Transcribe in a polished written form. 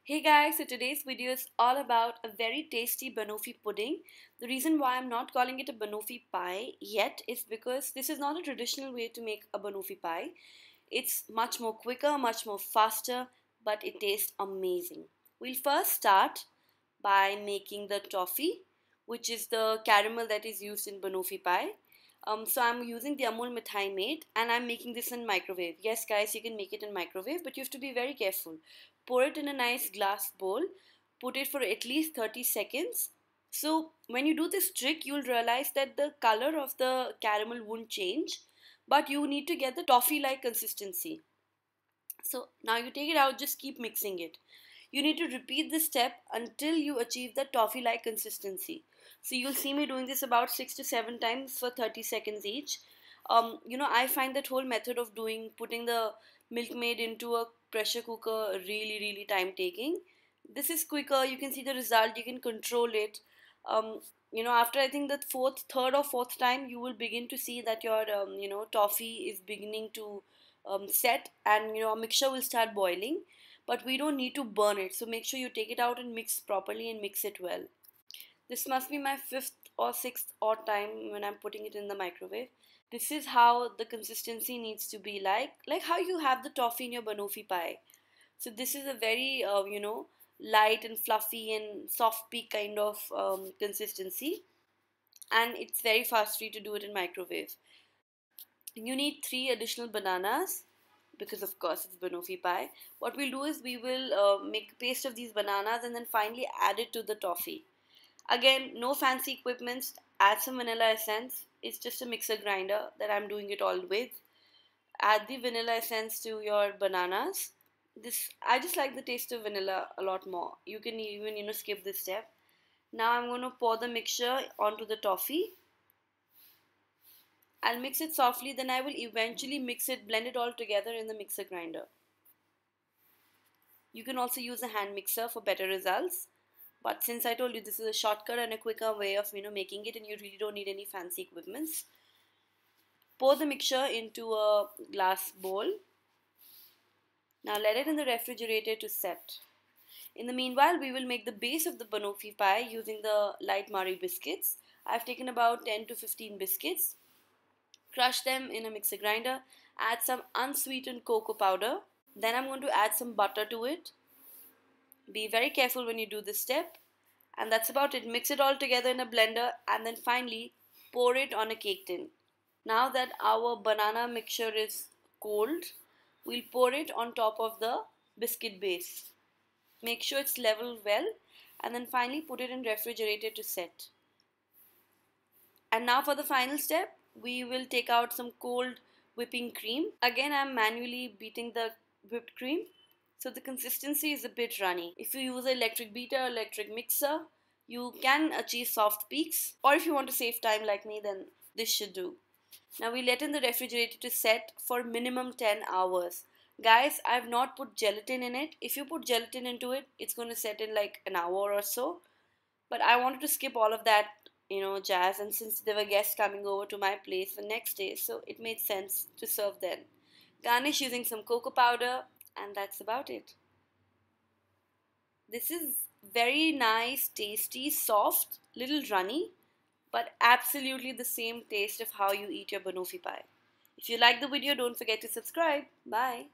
Hey guys, so today's video is all about a very tasty banoffee pudding. The reason why I'm not calling it a banoffee pie yet is because this is not a traditional way to make a banoffee pie. It's much more quicker, much more faster, but it tastes amazing. We'll first start by making the toffee, which is the caramel that is used in banoffee pie. So I'm using the Amul Mithai Maid and I'm making this in microwave. Yes guys, you can make it in microwave, but you have to be very careful. Pour it in a nice glass bowl, put it for at least 30 seconds. So when you do this trick, you'll realize that the color of the caramel won't change, but you need to get the toffee-like consistency. So now you take it out, just keep mixing it. You need to repeat this step until you achieve the toffee-like consistency. So you'll see me doing this about 6 to 7 times for 30 seconds each. I find that whole method of putting the milkmaid into a pressure cooker really time taking. This is quicker, you can see the result, you can control it. After I think the third or fourth time, you will begin to see that your toffee is beginning to set, and a mixture will start boiling, but we don't need to burn it, so make sure you take it out and mix properly and mix it well. This must be my fifth or sixth odd time when I'm putting it in the microwave. This is how the consistency needs to be, like how you have the toffee in your banoffee pie. So this is a very light and fluffy and soft peak kind of consistency, and it's very fast free to do it in microwave. You need 3 additional bananas because of course it's banoffee pie. What we'll do is we will make a paste of these bananas and then finally add it to the toffee. Again, no fancy equipment. Add some vanilla essence. It's just a mixer grinder that I'm doing it all with. Add the vanilla essence to your bananas. I just like the taste of vanilla a lot more. You can even skip this step. Now I'm going to pour the mixture onto the toffee. I'll mix it softly, then I will eventually blend it all together in the mixer grinder. You can also use a hand mixer for better results. But since I told you this is a shortcut and a quicker way of making it, and you really don't need any fancy equipments. Pour the mixture into a glass bowl. Now let it in the refrigerator to set. In the meanwhile, we will make the base of the banoffee pie using the light Marie biscuits. I've taken about 10 to 15 biscuits. Crush them in a mixer grinder. Add some unsweetened cocoa powder. Then I'm going to add some butter to it. Be very careful when you do this step. And that's about it. Mix it all together in a blender and then finally pour it on a cake tin. Now that our banana mixture is cold, we'll pour it on top of the biscuit base. Make sure it's leveled well and then finally put it in refrigerator to set. And now for the final step, we will take out some cold whipping cream. Again, I'm manually beating the whipped cream, so the consistency is a bit runny. If you use an electric beater or electric mixer, you can achieve soft peaks. Or if you want to save time like me, then this should do. Now we let in the refrigerator to set for minimum 10 hours. Guys, I've not put gelatin in it. If you put gelatin into it, it's going to set in like an hour or so. But I wanted to skip all of that, jazz, and since there were guests coming over to my place the next day, so it made sense to serve then. Garnish using some cocoa powder, and that's about it. This is very nice, tasty, soft, little runny, but absolutely the same taste of how you eat your banoffee pie. If you like the video, don't forget to subscribe. Bye.